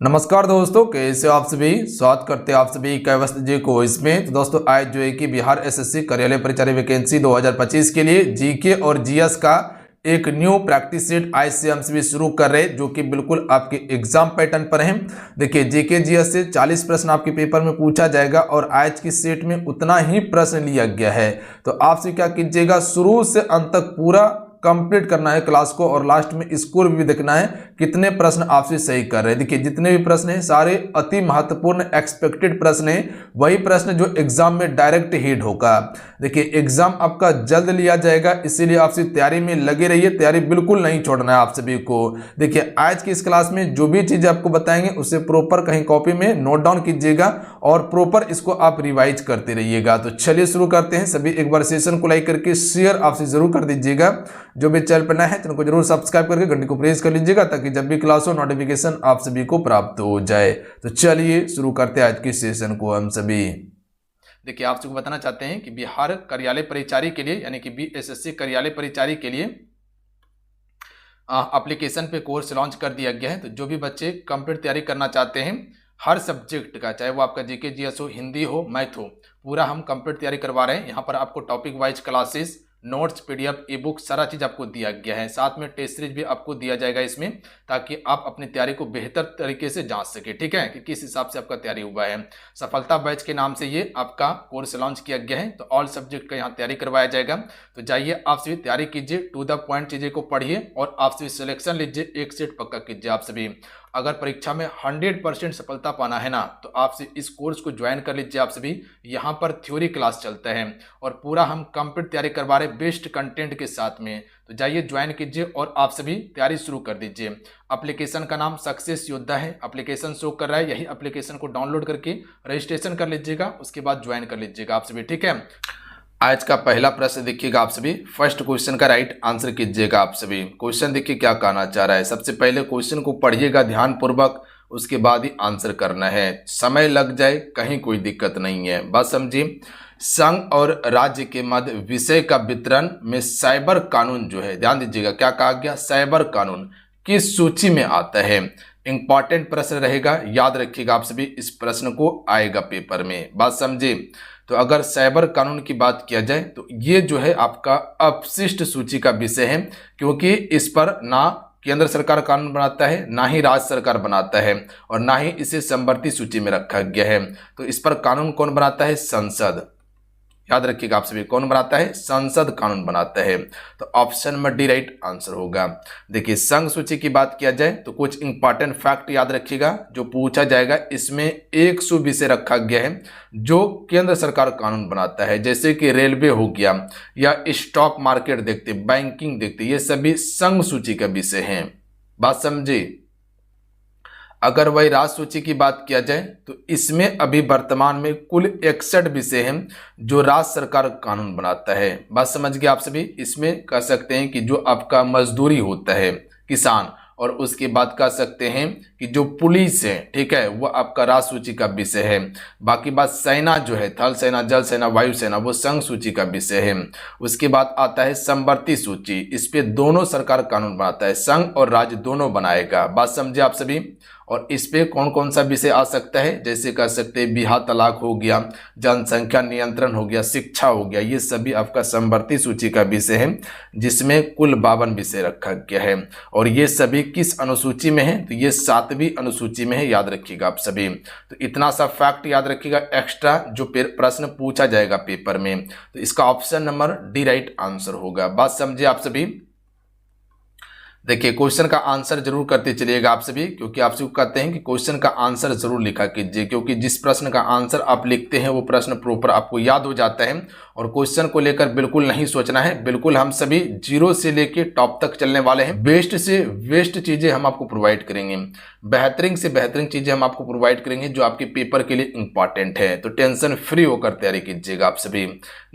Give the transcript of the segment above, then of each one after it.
नमस्कार दोस्तों, कैसे हो आप सभी। स्वागत करते हैं आप सभी कैवस्त जी को इसमें। तो दोस्तों आज जो है कि बिहार एसएससी कार्यालय परिचारी वैकेंसी 2025 के लिए जीके और जीएस का एक न्यू प्रैक्टिस सेट आज से हम सभी शुरू कर रहे हैं, जो कि बिल्कुल आपके एग्जाम पैटर्न पर है। देखिए जीके जीएस से 40 प्रश्न आपके पेपर में पूछा जाएगा और आज की सेट में उतना ही प्रश्न लिया गया है। तो आपसे क्या कीजिएगा, शुरू से अंत तक पूरा कंप्लीट करना है क्लास को और लास्ट में स्कोर भी देखना है कितने प्रश्न आपसे सही कर रहे हैं। देखिए जितने भी प्रश्न हैं सारे अति महत्वपूर्ण एक्सपेक्टेड प्रश्न हैं, वही प्रश्न जो एग्जाम में डायरेक्ट हिट होगा। देखिए एग्जाम आपका जल्द लिया जाएगा, इसीलिए आपसे तैयारी में लगे रहिए, तैयारी बिल्कुल नहीं छोड़ना है आप सभी को। देखिए आज की इस क्लास में जो भी चीजें आपको बताएंगे उसे प्रॉपर कहीं कॉपी में नोट डाउन कीजिएगा और प्रॉपर इसको आप रिवाइज करते रहिएगा। तो चलिए शुरू करते हैं। सभी एक बार सेशन को लाइक करके शेयर आपसे जरूर कर दीजिएगा। जो भी चैनल पर नया है चैनल को जरूर सब्सक्राइब करके घंटी को प्रेस कर लीजिएगा, ताकि जब भी क्लास हो नोटिफिकेशन आप सभी को प्राप्त हो जाए। तो चलिए शुरू करते हैं आज की सेशन को हम सभी। देखिए आप सबको बताना चाहते हैं कि बिहार कार्यालय परिचारी के लिए यानी कि बीएसएससी कार्यालय परिचारी के लिए एप्लीकेशन पे कोर्स लॉन्च कर दिया गया है। तो जो भी बच्चे कंप्लीट तैयारी करना चाहते हैं हर सब्जेक्ट का, चाहे वो आपका जीके जीएस हो, हिंदी हो, मैथ हो, पूरा हम कंप्लीट तैयारी करवा रहे हैं। यहाँ पर आपको topic wise classes, notes, PDF, ई बुक सारा चीज आपको दिया गया है। साथ में टेस्ट सीरीज भी आपको दिया जाएगा इसमें, ताकि आप अपनी तैयारी को बेहतर तरीके से जांच सके। ठीक है कि किस हिसाब से आपका तैयारी हुआ है। सफलता बैच के नाम से ये आपका कोर्स लॉन्च किया गया है। तो ऑल सब्जेक्ट का यहाँ तैयारी करवाया जाएगा। तो जाइए आप सभी तैयारी कीजिए, टू द पॉइंट चीजें को पढ़िए और आप सभी सिलेक्शन लीजिए, एक सेट पक्का कीजिए। आप सभी अगर परीक्षा में 100% सफलता पाना है ना, तो आप इस कोर्स को ज्वाइन कर लीजिए। आप सभी यहाँ पर थ्योरी क्लास चलता है और पूरा हम कंप्लीट तैयारी करवा रहे बेस्ट कंटेंट के साथ में। तो जाइए ज्वाइन कीजिए और आप सभी तैयारी शुरू कर दीजिए। एप्लीकेशन का नाम सक्सेस योद्धा है, एप्लीकेशन शो कर रहा है। यही एप्लीकेशन को डाउनलोड करके रजिस्ट्रेशन कर लीजिएगा, उसके बाद ज्वाइन कर लीजिएगा आप सभी। ठीक है, आज का पहला प्रश्न देखिएगा आप सभी। फर्स्ट क्वेश्चन का राइट आंसर कीजिएगा आप सभी। क्वेश्चन देखिए क्या कहना चाह रहा है। सबसे पहले क्वेश्चन को पढ़िएगा ध्यान पूर्वक, उसके बाद ही आंसर करना है। समय लग जाए कहीं कोई दिक्कत नहीं है, बात समझिए। संघ और राज्य के मध्य विषय का वितरण में साइबर कानून जो है, ध्यान दीजिएगा क्या कहा गया, साइबर कानून किस सूची में आता है। इंपॉर्टेंट प्रश्न रहेगा, याद रखिएगा आप सभी, इस प्रश्न को आएगा पेपर में, बात समझे। तो अगर साइबर कानून की बात किया जाए तो ये जो है आपका अपशिष्ट सूची का विषय है, क्योंकि इस पर ना केंद्र सरकार कानून बनाता है, ना ही राज्य सरकार बनाता है, और ना ही इसे समवर्ती सूची में रखा गया है। तो इस पर कानून कौन बनाता है, संसद। याद रखिएगा आप सभी, कौन बनाता है, संसद कानून बनाता है। तो ऑप्शन में डी राइट आंसर होगा। देखिए संघ सूची की बात किया जाए तो कुछ इंपॉर्टेंट फैक्ट याद रखिएगा जो पूछा जाएगा। इसमें 100 विषय रखा गया है जो केंद्र सरकार कानून बनाता है, जैसे कि रेलवे हो गया या स्टॉक मार्केट देखते, बैंकिंग देखते, ये सभी संघ सूची का विषय है, बात समझे। अगर वही राज्य सूची की बात किया जाए तो इसमें अभी वर्तमान में कुल 61 विषय हैं जो राज्य सरकार कानून बनाता है, बात समझ गए आप सभी। इसमें कह सकते हैं कि जो आपका मजदूरी होता है किसान, और उसके बाद कह सकते हैं कि जो पुलिस है, ठीक है, वो आपका राज्य सूची का विषय है। बाकी बात सेना जो है, थल सेना, जल सेना, वायु सेना, वो संघ सूची का विषय है। उसके बाद आता है समवर्ती सूची, इस पे दोनों सरकार कानून बनाता है, संघ और राज्य दोनों बनाएगा, बात समझे आप सभी। और इस पे कौन कौन सा विषय आ सकता है, जैसे कह सकते हैं बिहार तलाक हो गया, जनसंख्या नियंत्रण हो गया, शिक्षा हो गया, ये सभी आपका समवर्ती सूची का विषय है, जिसमें कुल 52 विषय रखा गया है। और ये सभी किस अनुसूची में है, तो ये 7वीं अनुसूची में है, याद रखिएगा आप सभी। तो इतना सा फैक्ट याद रखिएगा एक्स्ट्रा, जो प्रश्न पूछा जाएगा पेपर में। तो इसका option number D right answer होगा, बात समझे आप सभी। देखिए क्वेश्चन का आंसर जरूर करते चलिएगा आप सभी, क्योंकि आप सभी कहते हैं कि क्वेश्चन का आंसर जरूर लिखा कीजिए, क्योंकि जिस प्रश्न का आंसर आप लिखते हैं वो प्रश्न प्रॉपर आपको याद हो जाता है। और क्वेश्चन को लेकर बिल्कुल नहीं सोचना है, बिल्कुल हम सभी जीरो से लेके टॉप तक चलने वाले हैं। बेस्ट से बेस्ट चीजें हम आपको प्रोवाइड करेंगे, बेहतरीन से बेहतरीन चीजें हम आपको प्रोवाइड करेंगे जो आपके पेपर के लिए इंपॉर्टेंट है। तो टेंशन फ्री होकर तैयारी कीजिएगा आप सभी।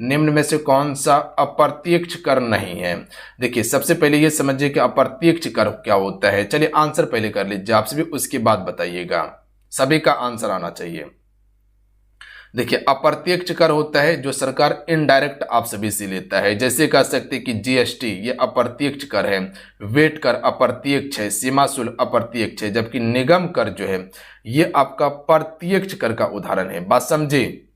निम्न में से कौन सा अप्रत्यक्ष कर नहीं है। देखिए सबसे पहले ये समझिए कि अप्रत्यक्ष कर क्या होता है। चलिए आंसर पहले कर लीजिए आप सभी, उसके बाद बताइएगा, सभी का आंसर आना चाहिए। देखिए अप्रत्यक्ष कर होता है जो सरकार इनडायरेक्ट आप सभी से लेता है, जैसे कह सकते हैं कि जीएसटी ये अप्रत्यक्ष कर है, वेट कर अप्रत्यक्ष है, सीमा शुल्क अप्रत्यक्ष है, जबकि निगम कर जो है ये आपका प्रत्यक्ष कर का उदाहरण है। बात समझे?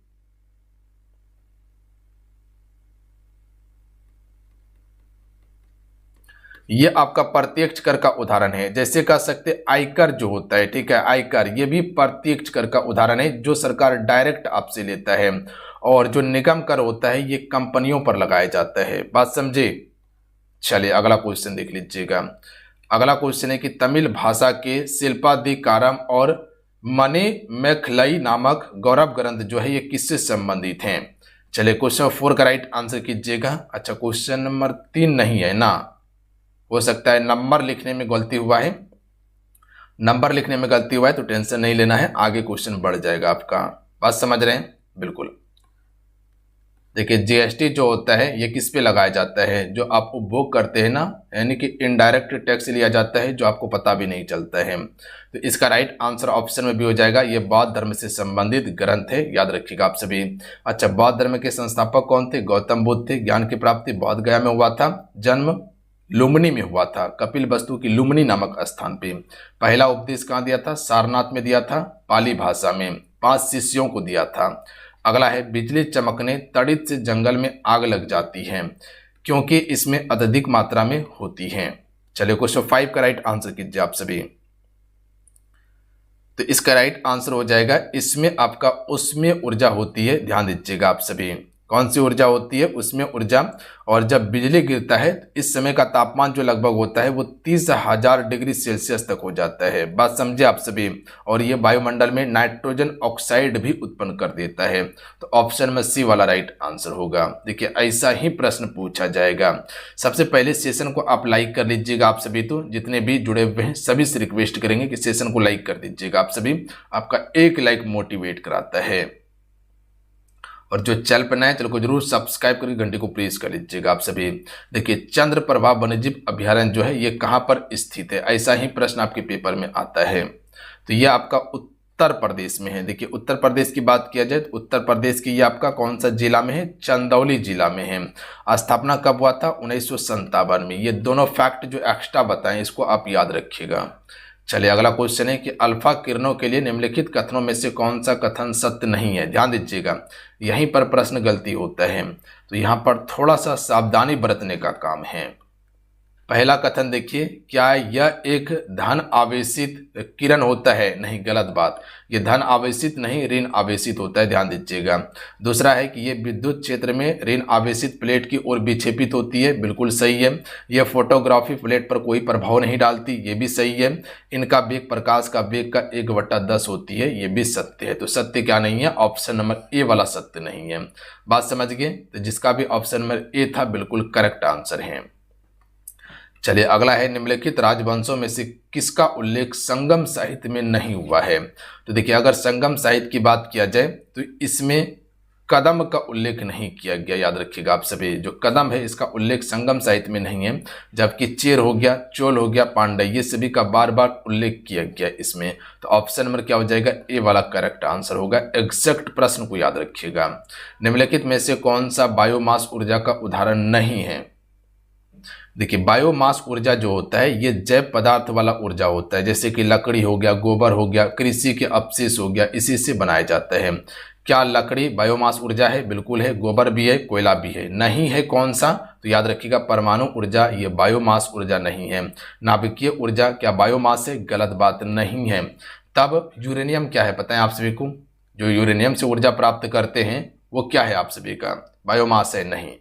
ये आपका प्रत्यक्ष कर का उदाहरण है। जैसे कह सकते आयकर जो होता है, ठीक है, आयकर ये भी प्रत्यक्ष कर का उदाहरण है जो सरकार डायरेक्ट आपसे लेता है, और जो निगम कर होता है ये कंपनियों पर लगाया जाता है। बात समझे? चलिए अगला क्वेश्चन देख लीजिएगा। अगला क्वेश्चन है कि तमिल भाषा के शिल्पाधिकारम और मने मैखलई नामक गौरव ग्रंथ जो है ये किससे संबंधित हैं? चलिए क्वेश्चन 4 का राइट आंसर कीजिएगा। अच्छा क्वेश्चन नंबर 3 नहीं है ना, हो सकता है नंबर लिखने में गलती हुआ है, नंबर लिखने में गलती हुआ है तो टेंशन नहीं लेना है, आगे क्वेश्चन बढ़ जाएगा आपका। बात समझ रहे हैं? बिल्कुल। देखिए जीएसटी जो होता है ये किस पे लगाया जाता है? जो आप उपभोग करते हैं ना, यानी कि इनडायरेक्ट टैक्स लिया जाता है जो आपको पता भी नहीं चलता है। तो इसका राइट आंसर ऑप्शन में भी हो जाएगा, ये बौद्ध धर्म से संबंधित ग्रंथ है, याद रखिएगा आप सभी। अच्छा बौद्ध धर्म के संस्थापक कौन थे? गौतम बुद्ध थे। ज्ञान की प्राप्ति बोध गया में हुआ था, जन्म लुम्बिनी में हुआ था, कपिल वस्तु की लुम्बिनी नामक स्थान पे। पहला उपदेश कहाँ दिया था? सारनाथ में दिया था, पाली भाषा में, 5 शिष्यों को दिया था। अगला है बिजली चमकने तड़ित से जंगल में आग लग जाती है क्योंकि इसमें अत्यधिक मात्रा में होती है। चलिए क्वेश्चन 5 का राइट आंसर कीजिए आप सभी। तो इसका राइट आंसर हो जाएगा इसमें आपका उसमें ऊर्जा होती है, ध्यान दीजिएगा आप सभी। कौन सी ऊर्जा होती है? उसमें ऊर्जा। और जब बिजली गिरता है इस समय का तापमान जो लगभग होता है वो 30,000 डिग्री सेल्सियस तक हो जाता है। बात समझे आप सभी। और ये वायुमंडल में नाइट्रोजन ऑक्साइड भी उत्पन्न कर देता है। तो ऑप्शन में सी वाला राइट आंसर होगा। देखिए ऐसा ही प्रश्न पूछा जाएगा। सबसे पहले सेशन को आप लाइक कर लीजिएगा आप सभी, तो जितने भी जुड़े हुए हैं सभी से रिक्वेस्ट करेंगे कि सेशन को लाइक कर दीजिएगा आप सभी। आपका एक लाइक मोटिवेट कराता है। और जो चैनल पर नए चैनल को जरूर सब्सक्राइब करके घंटे को प्रेस कर लीजिएगा आप सभी। देखिए चंद्रप्रभा वन्यजीव अभयारण्य जो है ये कहाँ पर स्थित है? ऐसा ही प्रश्न आपके पेपर में आता है। तो ये आपका उत्तर प्रदेश में है। देखिए उत्तर प्रदेश की बात किया जाए तो उत्तर प्रदेश की ये आपका कौन सा जिला में है? चंदौली जिला में है। स्थापना कब हुआ था? 1957 में। ये दोनों फैक्ट जो एक्स्ट्रा बताएं इसको आप याद रखिएगा। चलिए अगला क्वेश्चन है कि अल्फा किरणों के लिए निम्नलिखित कथनों में से कौन सा कथन सत्य नहीं है? ध्यान दीजिएगा, यहीं पर प्रश्न गलती होता है, तो यहाँ पर थोड़ा सा सावधानी बरतने का काम है। पहला कथन देखिए, क्या यह एक धन आवेशित किरण होता है? नहीं, गलत बात। ये धन आवेशित नहीं ऋण आवेशित होता है, ध्यान दीजिएगा। दूसरा है कि ये विद्युत क्षेत्र में ऋण आवेशित प्लेट की ओर विक्षेपित होती है, बिल्कुल सही है। यह फोटोग्राफी प्लेट पर कोई प्रभाव नहीं डालती, ये भी सही है। इनका वेग प्रकाश का वेग का 1/10 होती है, ये भी सत्य है। तो सत्य क्या नहीं है? ऑप्शन नंबर ए वाला सत्य नहीं है। बात समझ गए? तो जिसका भी ऑप्शन नंबर ए था बिल्कुल करेक्ट आंसर है। चलिए अगला है निम्नलिखित राजवंशों में से किसका उल्लेख संगम साहित्य में नहीं हुआ है? तो देखिए अगर संगम साहित्य की बात किया जाए तो इसमें कदम का उल्लेख नहीं किया गया, याद रखिएगा आप सभी। जो कदम है इसका उल्लेख संगम साहित्य में नहीं है, जबकि चेर हो गया, चोल हो गया, पांड्य, ये सभी का बार बार उल्लेख किया गया इसमें। तो ऑप्शन नंबर क्या हो जाएगा? ए वाला करेक्ट आंसर होगा। एग्जैक्ट प्रश्न को याद रखिएगा। निम्नलिखित में से कौन सा बायोमास ऊर्जा का उदाहरण नहीं है? देखिए बायोमास ऊर्जा जो होता है ये जैव पदार्थ वाला ऊर्जा होता है, जैसे कि लकड़ी हो गया, गोबर हो गया, कृषि के अपशिष्ट हो गया, इसी से बनाया जाता है। क्या लकड़ी बायोमास ऊर्जा है? बिल्कुल है। गोबर भी है, कोयला भी है। नहीं है कौन सा? तो याद रखिएगा परमाणु ऊर्जा, ये बायोमास ऊर्जा नहीं है। नाभिकीय ऊर्जा क्या बायोमास है? गलत बात नहीं है। तब यूरेनियम क्या है पता है आप सभी को? जो यूरेनियम से ऊर्जा प्राप्त करते हैं वो क्या है आप सभी का? बायोमास है? नहीं।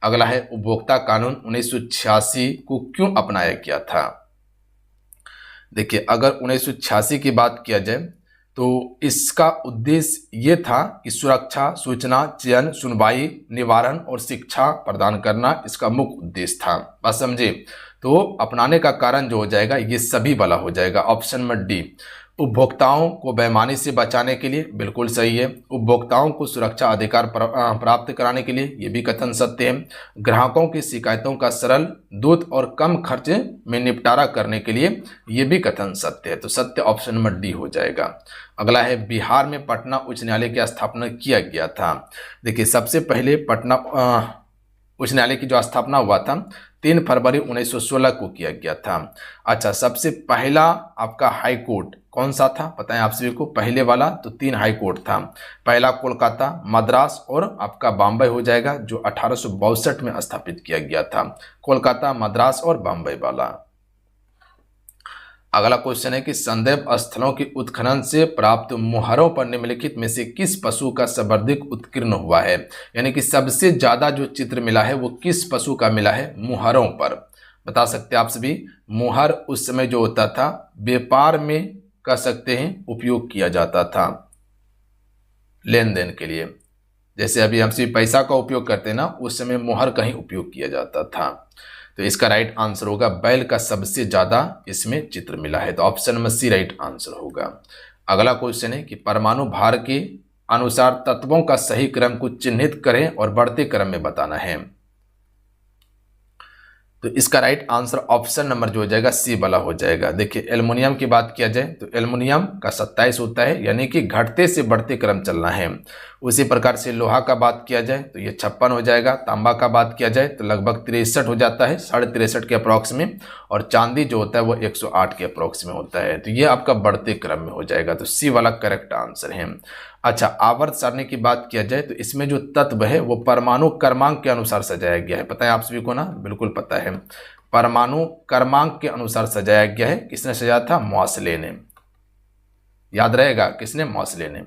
अगला है उपभोक्ता कानून 1986 को क्यों अपनाया गया था? देखिए अगर 1986 की बात किया जाए तो इसका उद्देश्य ये था कि सुरक्षा, सूचना, चयन, सुनवाई, निवारण और शिक्षा प्रदान करना इसका मुख्य उद्देश्य था। बात समझे? तो अपनाने का कारण जो हो जाएगा ये सभी वाला हो जाएगा, ऑप्शन नंबर डी। उपभोक्ताओं को बेईमानी से बचाने के लिए, बिल्कुल सही है। उपभोक्ताओं को सुरक्षा अधिकार प्राप्त कराने के लिए, ये भी कथन सत्य है। ग्राहकों की शिकायतों का सरल, द्रुत और कम खर्च में निपटारा करने के लिए, ये भी कथन सत्य है। तो सत्य ऑप्शन नंबर डी हो जाएगा। अगला है, बिहार में पटना उच्च न्यायालय की स्थापना किया गया था। देखिए, सबसे पहले पटना उच्च न्यायालय की जो स्थापना हुआ था 3 फरवरी 1916 को किया गया था। अच्छा, सबसे पहला आपका हाई कोर्ट कौन सा था, बताएं आप सभी को। पहले वाला तो 3 हाई कोर्ट था। पहला कोलकाता, मद्रास और आपका बॉम्बे हो जाएगा, जो 1862 में स्थापित किया गया था। कोलकाता, मद्रास और बॉम्बे वाला। अगला क्वेश्चन है कि संदैव स्थलों की उत्खनन से प्राप्त मुहरों पर निम्नलिखित में से किस पशु का सर्वाधिक उत्कीर्ण हुआ है। यानी कि सबसे ज्यादा जो चित्र मिला है वो किस पशु का मिला है, मुहरों पर। बता सकते हैं आप सभी। मुहर उस समय जो होता था व्यापार में कह सकते हैं उपयोग किया जाता था, लेन देन के लिए। जैसे अभी हम सभी पैसा का उपयोग करते हैं ना, उस समय मुहर का ही उपयोग किया जाता था। तो इसका राइट आंसर होगा, बैल का सबसे ज्यादा इसमें चित्र मिला है। तो option number C right answer होगा। अगला क्वेश्चन है कि परमाणु भार के अनुसार तत्वों का सही क्रम को चिन्हित करें और बढ़ते क्रम में बताना है। तो इसका राइट आंसर ऑप्शन नंबर जो हो जाएगा सी वाला हो जाएगा। देखिए, एल्युमिनियम की बात किया जाए तो एल्युमिनियम का 27 होता है, यानी कि घटते से बढ़ते क्रम चलना है। उसी प्रकार से लोहा का बात किया जाए तो ये 56 हो जाएगा। तांबा का बात किया जाए तो लगभग 63 हो जाता है, 63.5 के अप्रॉक्स में। और चांदी जो होता है वो 108 के अप्रॉक्स में होता है। तो ये आपका बढ़ते क्रम में हो जाएगा। तो सी वाला करेक्ट आंसर है। अच्छा, आवर्त सारणी की बात किया जाए तो इसमें जो तत्व है वो परमाणु क्रमांक के अनुसार सजाया गया है। पता है आप सभी को ना, बिल्कुल पता है। परमाणु क्रमांक के अनुसार सजाया गया है। किसने सजाया था, मॉसले ने। याद रहेगा, किसने, मॉसले ने।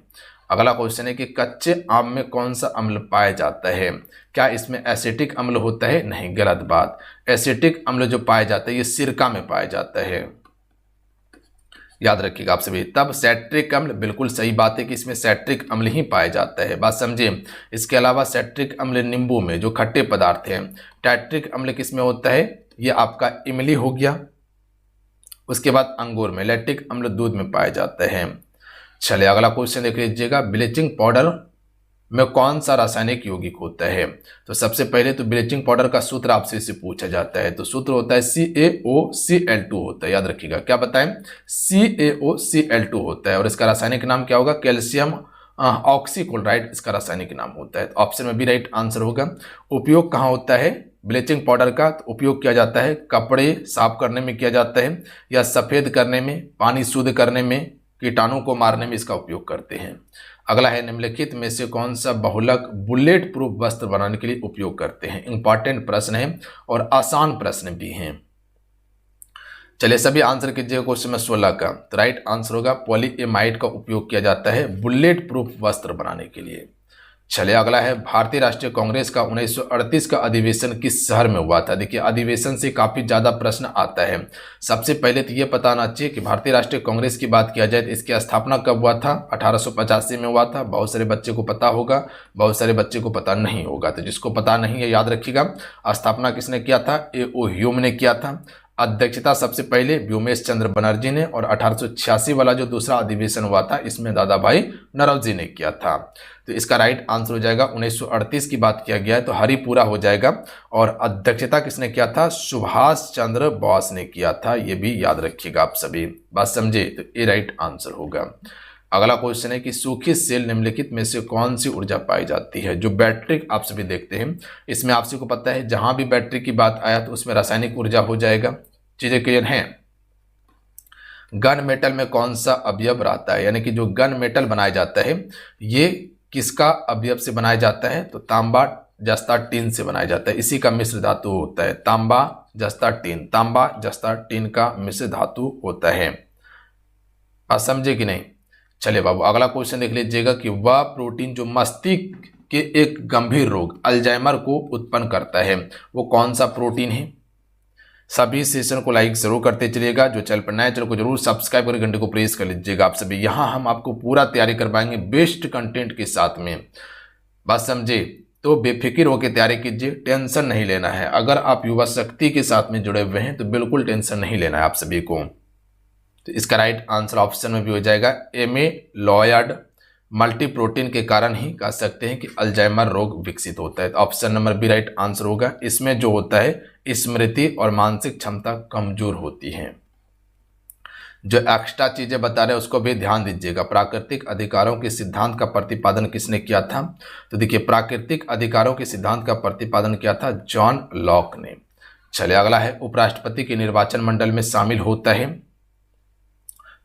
अगला क्वेश्चन है कि कच्चे आम में कौन सा अम्ल पाया जाता है। क्या इसमें एसिटिक अम्ल होता है, नहीं, गलत बात। एसिटिक अम्ल जो पाया जाता है ये सिरका में पाया जाता है, याद रखिएगा आप सभी। तब सैट्रिक अम्ल, बिल्कुल सही बात है कि इसमें सैट्रिक अम्ल ही पाया जाता है, बात समझिए। इसके अलावा सैट्रिक अम्ल नींबू में जो खट्टे पदार्थ हैं। टैट्रिक अम्ल किसमें होता है, ये आपका इमली हो गया। उसके बाद अंगूर में। लैक्टिक अम्ल दूध में पाया जाता है। चलिए अगला क्वेश्चन देख लीजिएगा, ब्लीचिंग पाउडर में कौन सा रासायनिक यौगिक होता है। तो सबसे पहले तो ब्लीचिंग पाउडर का सूत्र आपसे इसे पूछा जाता है। तो सूत्र होता है CaOCl2 होता है, याद रखिएगा। क्या बताएं, CaOCl2 होता है। और इसका रासायनिक नाम क्या होगा, कैल्शियम ऑक्सीक्लोराइड इसका रासायनिक नाम होता है। तो ऑप्शन में भी राइट आंसर होगा। उपयोग कहाँ होता है ब्लीचिंग पाउडर का, तो उपयोग किया जाता है कपड़े साफ करने में किया जाता है, या सफ़ेद करने में, पानी शुद्ध करने में, कीटाणु को मारने में इसका उपयोग करते हैं। अगला है, निम्नलिखित में से कौन सा बहुलक बुलेट प्रूफ वस्त्र बनाने के लिए उपयोग करते हैं। इंपॉर्टेंट प्रश्न है और आसान प्रश्न भी हैं। चलिए सभी आंसर कीजिएगा क्वेश्चन नंबर 16 का। तो राइट आंसर होगा पॉलीएमाइड का उपयोग किया जाता है बुलेट प्रूफ वस्त्र बनाने के लिए। चलिए अगला है, भारतीय राष्ट्रीय कांग्रेस का 1938 का अधिवेशन किस शहर में हुआ था। देखिए, अधिवेशन से काफी ज्यादा प्रश्न आता है। सबसे पहले तो ये पता होना चाहिए कि भारतीय राष्ट्रीय कांग्रेस की बात किया जाए तो इसकी स्थापना कब हुआ था, 1885 में हुआ था। बहुत सारे बच्चे को पता होगा, बहुत सारे बच्चे को पता नहीं होगा। तो जिसको पता नहीं है याद रखिएगा, स्थापना किसने किया था, A.O. ह्यूम ने किया था। अध्यक्षता सबसे पहले व्योमेश चंद्र बनर्जी ने, और 1886 वाला जो दूसरा अधिवेशन हुआ था इसमें दादा भाई नौरोजी ने किया था। तो इसका राइट आंसर हो जाएगा 1938 की बात किया गया है तो हरिपुरा हो जाएगा। और अध्यक्षता किसने किया था, सुभाष चंद्र बोस ने किया था। ये भी याद रखिएगा आप सभी, बात समझे। तो ये राइट आंसर होगा। अगला क्वेश्चन है कि सूखी सेल निम्नलिखित में से कौन सी ऊर्जा पाई जाती है। जो बैटरी आप सभी देखते हैं इसमें आप सभी को पता है जहां भी बैटरी की बात आया तो उसमें रासायनिक ऊर्जा हो जाएगा। चीजें क्लियर हैं। गन मेटल में कौन सा अवयव रहता है, यानी कि जो गन मेटल बनाया जाता है ये किसका अवयव से बनाया जाता है, तो तांबा जस्ता टीन से बनाया जाता है। इसी का मिश्र धातु होता है तांबा जस्ता टीन। तांबा जस्ता टीन का मिश्र धातु होता है। बात समझे कि नहीं। चलिए बाबू अगला क्वेश्चन देख लीजिएगा कि वह प्रोटीन जो मस्तिष्क के एक गंभीर रोग अल्जाइमर को उत्पन्न करता है वो कौन सा प्रोटीन है। सभी सेशन को लाइक जरूर करते चलिएगा। जो चैनल पर नए चैनल को जरूर सब्सक्राइब करके घंटे को प्रेस कर लीजिएगा आप सभी। यहाँ हम आपको पूरा तैयारी करवाएंगे बेस्ट कंटेंट के साथ में, बात समझे। तो बेफिक्र होकर तैयारी कीजिए, टेंशन नहीं लेना है। अगर आप युवा शक्ति के साथ में जुड़े हुए हैं तो बिल्कुल टेंशन नहीं लेना है आप सभी को। तो इसका राइट आंसर ऑप्शन में भी हो जाएगा एमिलॉयड मल्टीप्रोटीन के कारण ही कह सकते हैं कि अल्जाइमर रोग विकसित होता है। तो option number B right answer होगा। इसमें जो होता है स्मृति और मानसिक क्षमता कमजोर होती है। जो एक्स्ट्रा चीजें बता रहे हैं उसको भी ध्यान दीजिएगा। प्राकृतिक अधिकारों के सिद्धांत का प्रतिपादन किसने किया था? तो देखिए प्राकृतिक अधिकारों के सिद्धांत का प्रतिपादन किया था जॉन लॉक ने। चलिए अगला है उपराष्ट्रपति के निर्वाचन मंडल में शामिल होता है।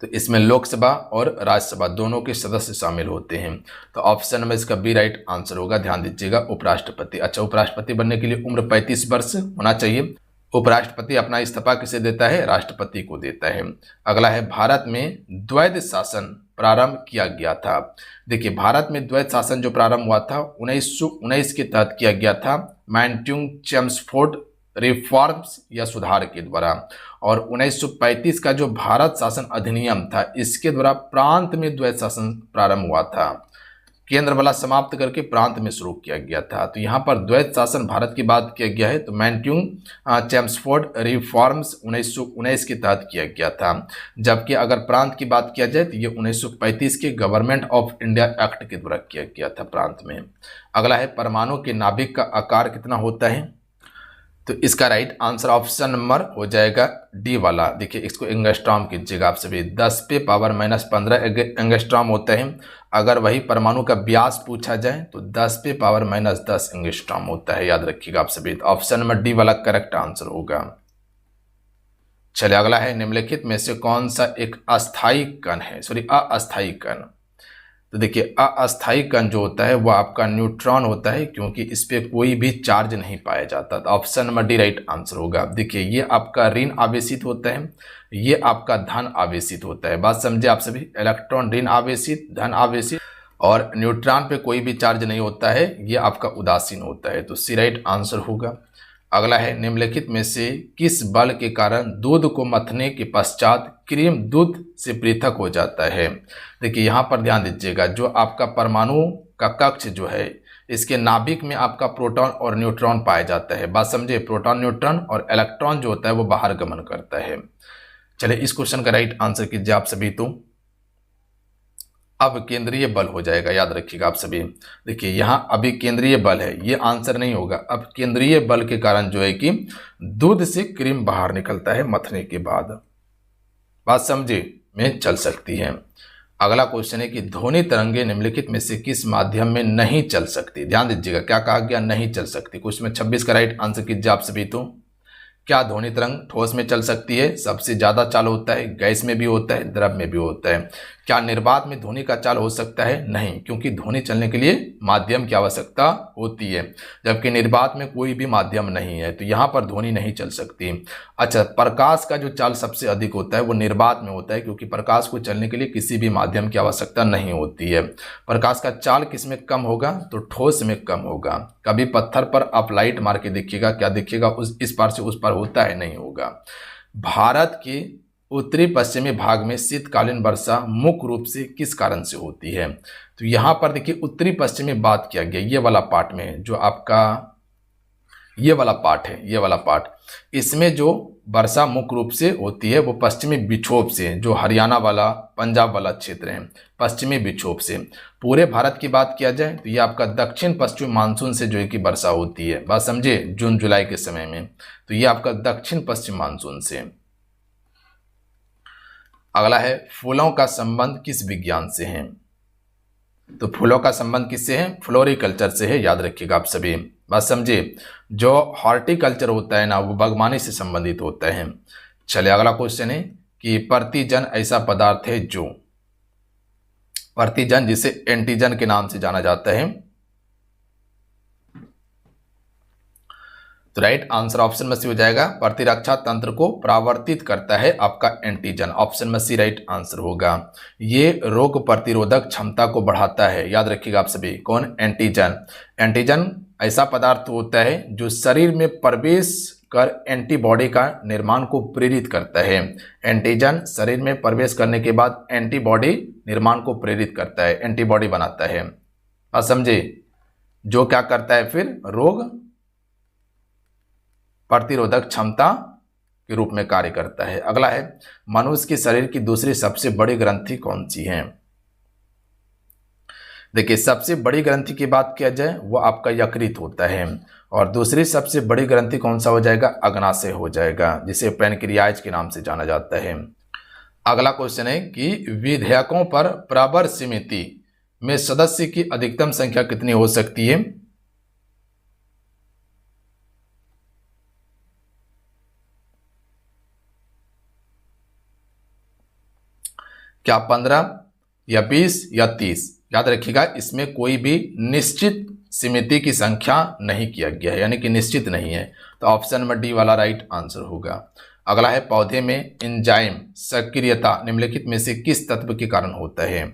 तो इसमें लोकसभा और राज्यसभा दोनों के सदस्य शामिल होते हैं। तो ऑप्शन में इसका बी राइट आंसर होगा। ध्यान दीजिएगा उपराष्ट्रपति। अच्छा, उपराष्ट्रपति बनने के लिए उम्र 35 वर्ष होना चाहिए। उपराष्ट्रपति अपना इस्तीफा किसे देता है? राष्ट्रपति को देता है। अगला है भारत में द्वैध शासन प्रारंभ किया गया था। देखिए भारत में द्वैध शासन जो प्रारंभ हुआ था 1919 के तहत किया गया था मैन्ट्यूंग-चेम्सफोर्ड रिफॉर्म्स या सुधार के द्वारा। और 1935 का जो भारत शासन अधिनियम था इसके द्वारा प्रांत में द्वैध शासन प्रारंभ हुआ था। केंद्र वाला समाप्त करके प्रांत में शुरू किया गया था। तो यहाँ पर द्वैध शासन भारत की बात किया गया है तो मैन्ट्यूंग-चेम्सफोर्ड रिफॉर्म्स 1919 के तहत किया गया था। जबकि अगर प्रांत की बात किया जाए तो ये 1935 के गवर्नमेंट ऑफ इंडिया एक्ट के द्वारा किया गया था प्रांत में। अगला है परमाणु के नाभिक का आकार कितना होता है? तो इसका राइट आंसर ऑप्शन नंबर हो जाएगा डी वाला। देखिए इसको एंगस्ट्रॉम कीजिएगा आप सभी। 10⁻⁻15 एंगस्ट्रॉम होता है। अगर वही परमाणु का व्यास पूछा जाए तो 10⁻⁻10 एंगस्ट्रॉम होता है। याद रखिएगा आप सभी। तो ऑप्शन नंबर डी वाला करेक्ट आंसर होगा। चलिए अगला है निम्नलिखित में से कौन सा एक अस्थायी कण है, अस्थायी कण। तो देखिए अस्थायी कण जो होता है वो आपका न्यूट्रॉन होता है क्योंकि इस पे कोई भी चार्ज नहीं पाया जाता। तो option number D right answer होगा। देखिए ये आपका ऋण आवेशित होता है, ये आपका धन आवेशित होता है। बात समझे आप सभी। इलेक्ट्रॉन ऋण आवेशित, धन आवेशित, और न्यूट्रॉन पे कोई भी चार्ज नहीं होता है, ये आपका उदासीन होता है। तो सी राइट आंसर होगा। अगला है निम्नलिखित में से किस बल के कारण दूध को मथने के पश्चात क्रीम दूध से पृथक हो जाता है? देखिए यहाँ पर ध्यान दीजिएगा। जो आपका परमाणु का कक्ष जो है इसके नाभिक में आपका प्रोटॉन और न्यूट्रॉन पाया जाता है। बात समझे। प्रोटॉन न्यूट्रॉन और इलेक्ट्रॉन जो होता है वो बाहर गमन करता है। चलिए इस क्वेश्चन का राइट आंसर कीजिए आप सभी। तो अब केंद्रीय बल हो जाएगा। याद रखिएगा आप सभी। देखिए यहाँ अभी केंद्रीय बल है, ये आंसर नहीं होगा। अब केंद्रीय बल के कारण जो है कि दूध से क्रीम बाहर निकलता है मथने के बाद। बात समझे में चल सकती है। अगला क्वेश्चन है कि ध्वनि तरंगे निम्नलिखित में से किस माध्यम में नहीं चल सकती? ध्यान दीजिएगा क्या कहा गया? नहीं चल सकती। क्वेश्चन में 26 का राइट आंसर कीजिए आप सभी। तो क्या ध्वनि तरंग ठोस में चल सकती है? सबसे ज्यादा चाल होता है, गैस में भी होता है, द्रव में भी होता है। क्या निर्वात में ध्वनि का चाल हो सकता है? नहीं, क्योंकि ध्वनि चलने के लिए माध्यम की आवश्यकता होती है, जबकि निर्वात में कोई भी माध्यम नहीं है, तो यहाँ पर ध्वनि नहीं चल सकती। अच्छा, प्रकाश का जो चाल सबसे अधिक होता है वो निर्वात में होता है, क्योंकि प्रकाश को चलने के लिए किसी भी माध्यम की आवश्यकता नहीं होती है। प्रकाश का चाल किस में कम होगा? तो ठोस में कम होगा। कभी पत्थर पर आप लाइट मार के देखिएगा, क्या देखिएगा? इस पार से उस पार होता है? नहीं होगा। भारत के उत्तरी पश्चिमी भाग में शीतकालीन वर्षा मुख्य रूप से किस कारण से होती है? तो यहाँ पर देखिए उत्तरी पश्चिमी बात किया गया, ये वाला पार्ट में जो आपका ये वाला पार्ट है, ये वाला पार्ट, इसमें जो वर्षा मुख्य रूप से होती है वो पश्चिमी विक्षोभ से, जो हरियाणा वाला पंजाब वाला क्षेत्र है, पश्चिमी विक्षोभ से। पूरे भारत की बात किया जाए तो ये आपका दक्षिण पश्चिमी मानसून से जो है कि वर्षा होती है। बात समझे, जून जुलाई के समय में, तो ये आपका दक्षिण पश्चिम मानसून से। अगला है फूलों का संबंध किस विज्ञान से है? तो फूलों का संबंध किससे है? फ्लोरिकल्चर से है। याद रखिएगा आप सभी। बात समझे। जो हॉर्टिकल्चर होता है ना वो बागवानी से संबंधित होता है। चलिए अगला क्वेश्चन है कि प्रतिजन ऐसा पदार्थ है जो, प्रतिजन जिसे एंटीजन के नाम से जाना जाता है, तो राइट आंसर ऑप्शन में सी हो जाएगा। प्रतिरक्षा तंत्र को प्रावर्तित करता है आपका एंटीजन। ऑप्शन में सी राइट आंसर होगा। ये रोग प्रतिरोधक क्षमता को बढ़ाता है। याद रखिएगा आप सभी। कौन? एंटीजन। एंटीजन ऐसा पदार्थ होता है जो शरीर में प्रवेश कर एंटीबॉडी का निर्माण को प्रेरित करता है। एंटीजन शरीर में प्रवेश करने के बाद एंटीबॉडी निर्माण को प्रेरित करता है, एंटीबॉडी बनाता है। आप समझे। जो क्या करता है फिर? रोग प्रतिरोधक क्षमता के रूप में कार्य करता है। अगला है मनुष्य के शरीर की दूसरी सबसे बड़ी ग्रंथि कौन सी है? देखिए, सबसे बड़ी ग्रंथि की बात किया जाए वो आपका यकृत होता है, और दूसरी सबसे बड़ी ग्रंथि कौन सा हो जाएगा? अग्नाशय हो जाएगा, जिसे पैनक्रियाज के नाम से जाना जाता है। अगला क्वेश्चन है कि विधेयकों पर प्रवर समिति में सदस्य की अधिकतम संख्या कितनी हो सकती है? क्या 15 या 20 या 30? याद रखिएगा, इसमें कोई भी निश्चित समिति की संख्या नहीं किया गया है, यानी कि निश्चित नहीं है। तो ऑप्शन नंबर डी वाला राइट आंसर होगा। अगला है पौधे में एंजाइम सक्रियता निम्नलिखित में से किस तत्व के कारण होता है?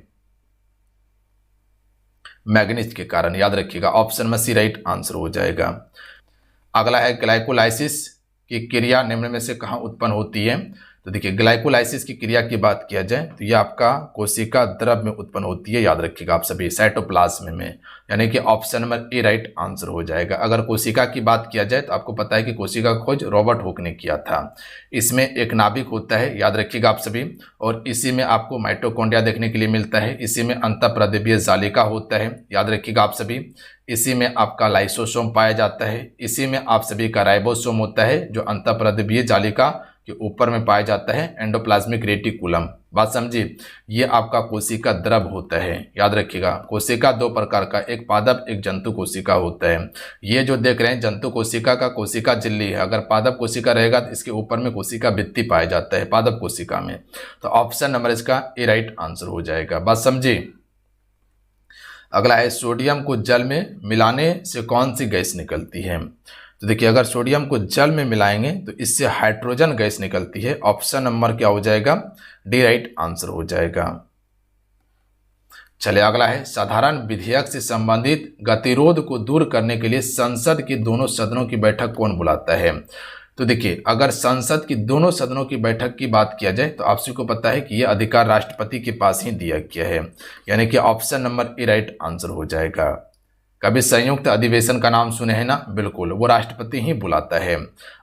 मैग्नीज के कारण। याद रखिएगा, ऑप्शन में सी राइट आंसर हो जाएगा। अगला है ग्लाइकोलाइसिस की क्रिया निम्न में से कहाँ उत्पन्न होती है? तो देखिए, ग्लाइकोलाइसिस की क्रिया की बात किया जाए तो यह आपका कोशिका द्रव में उत्पन्न होती है। याद रखिएगा आप सभी, साइटोप्लाज्म में, यानी कि option number A right answer हो जाएगा। अगर कोशिका की बात किया जाए तो आपको पता है कि कोशिका का खोज रॉबर्ट हुक ने किया था। इसमें एक नाभिक होता है, याद रखिएगा आप सभी, और इसी में आपको माइटोकॉन्ड्रिया देखने के लिए मिलता है। इसी में अंतःप्रदेवीय जालिका होता है, याद रखिएगा आप सभी। इसी में आपका लाइसोसोम पाया जाता है। इसी में आप सभी का राइबोसोम होता है, जो अंतःप्रदेवीय जालिका के ऊपर में पाया जाता है, एंडोप्लाज्मिक रेटिकुलम। बात समझिए, ये आपका कोशिका द्रव होता है। याद रखिएगा, कोशिका दो प्रकार का, एक पादप एक जंतु कोशिका होता है। ये जो देख रहे हैं जंतु कोशिका का कोशिका झिल्ली है। अगर पादप कोशिका रहेगा तो इसके ऊपर में कोशिका भित्ति पाया जाता है पादप कोशिका में। तो ऑप्शन नंबर इसका ए राइट आंसर हो जाएगा। बात समझिए। अगला है सोडियम को जल में मिलाने से कौन सी गैस निकलती है? तो देखिए, अगर सोडियम को जल में मिलाएंगे तो इससे हाइड्रोजन गैस निकलती है। ऑप्शन नंबर क्या हो जाएगा? डी राइट आंसर हो जाएगा। चलिए, अगला है साधारण विधेयक से संबंधित गतिरोध को दूर करने के लिए संसद की दोनों सदनों की बैठक कौन बुलाता है? तो देखिए, अगर संसद की दोनों सदनों की बैठक की बात किया जाए तो आप सभी को पता है कि यह अधिकार राष्ट्रपति के पास ही दिया गया है, यानी कि option number A right answer हो जाएगा। कभी संयुक्त अधिवेशन का नाम सुने हैं ना? बिल्कुल, वो राष्ट्रपति ही बुलाता है।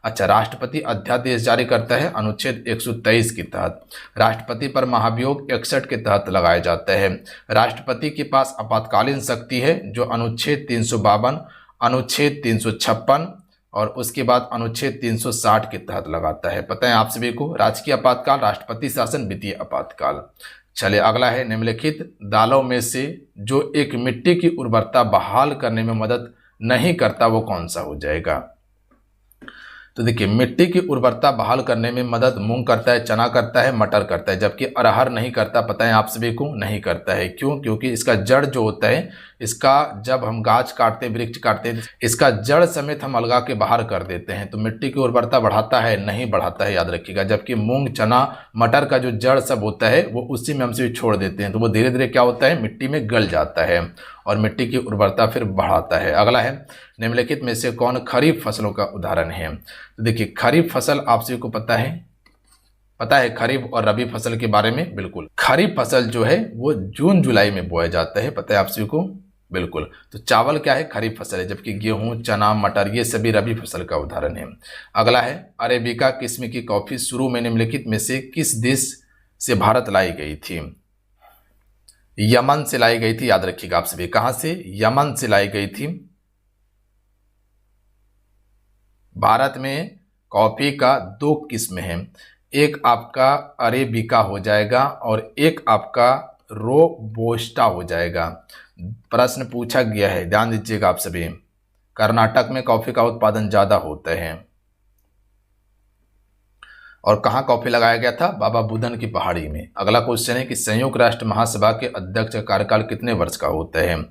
अच्छा, राष्ट्रपति अध्यादेश जारी करता है अनुच्छेद 123 के तहत। राष्ट्रपति पर महाभियोग 61 के तहत लगाया जाता है। राष्ट्रपति के पास आपातकालीन शक्ति है, जो अनुच्छेद 352, अनुच्छेद 356 और उसके बाद अनुच्छेद 360 के तहत लगाता है। पता है आप सभी को, राजकीय आपातकाल, राष्ट्रपति शासन, वित्तीय आपातकाल। चलिए, अगला है निम्नलिखित दालों में से जो एक मिट्टी की उर्वरता बहाल करने में मदद नहीं करता वो कौन सा हो जाएगा? तो देखिए, मिट्टी की उर्वरता बहाल करने में मदद मूंग करता है, चना करता है, मटर करता है, जबकि अरहर नहीं करता। पता है आप सभी को, नहीं करता है। क्यों? क्योंकि इसका जड़ जो होता है, इसका जब हम गाछ काटते, वृक्ष काटते हैं, इसका जड़ समेत हम अलगा के बाहर कर देते हैं। तो मिट्टी की उर्वरता बढ़ाता है? नहीं बढ़ाता है, याद रखिएगा। जबकि मूंग, चना, मटर का जो जड़ सब होता है वो उसी में हम सभी छोड़ देते हैं, तो वो धीरे धीरे क्या होता है? मिट्टी में गल जाता है और मिट्टी की उर्वरता फिर बढ़ाता है। अगला है निम्नलिखित में से कौन खरीफ फसलों का उदाहरण है? तो देखिए, खरीफ फसल आप सभी को पता है खरीफ और रबी फसल के बारे में? बिल्कुल, खरीफ फसल जो है वो जून जुलाई में बोया जाता है। पता है आप सभी को? बिल्कुल। तो चावल क्या है? खरीफ फसल है, जबकि गेहूं, चना, मटर ये सभी रबी फसल का उदाहरण है। अगला है अरेबिका किस्म की कॉफी शुरू में निम्नलिखित में से किस देश से भारत लाई गई थी? यमन से लाई गई थी। याद रखिएगा आप सभी, कहां से? यमन से लाई गई थी। भारत में कॉफी का दो किस्म है, एक आपका अरेबिका हो जाएगा और एक आपका रोबोस्टा हो जाएगा। प्रश्न पूछा गया है, ध्यान दीजिएगा आप सभी, कर्नाटक में कॉफी का उत्पादन ज्यादा होता है। और कहाँ कॉफी लगाया गया था? बाबा बुदन की पहाड़ी में। अगला क्वेश्चन है कि संयुक्त राष्ट्र महासभा के अध्यक्ष का कार्यकाल कितने वर्ष का होता है?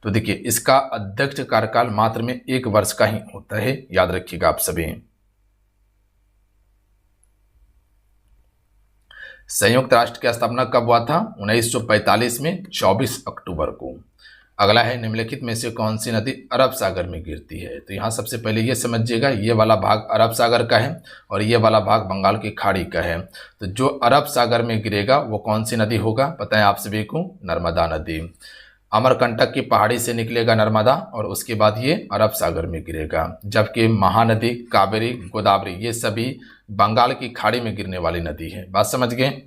तो देखिए, इसका अध्यक्ष कार्यकाल मात्र में 1 वर्ष का ही होता है। याद रखिएगा आप सभी। संयुक्त राष्ट्र की स्थापना कब हुआ था? 1945 में 24 अक्टूबर को। अगला है निम्नलिखित में से कौन सी नदी अरब सागर में गिरती है? तो यहाँ सबसे पहले ये समझिएगा, ये वाला भाग अरब सागर का है और ये वाला भाग बंगाल की खाड़ी का है। तो जो अरब सागर में गिरेगा वो कौन सी नदी होगा? पता है आप सभी को? नर्मदा नदी। अमरकंटक की पहाड़ी से निकलेगा नर्मदा और उसके बाद ये अरब सागर में गिरेगा। जबकि महानदी, कावेरी, गोदावरी ये सभी बंगाल की खाड़ी में गिरने वाली नदी है। बात समझ गए।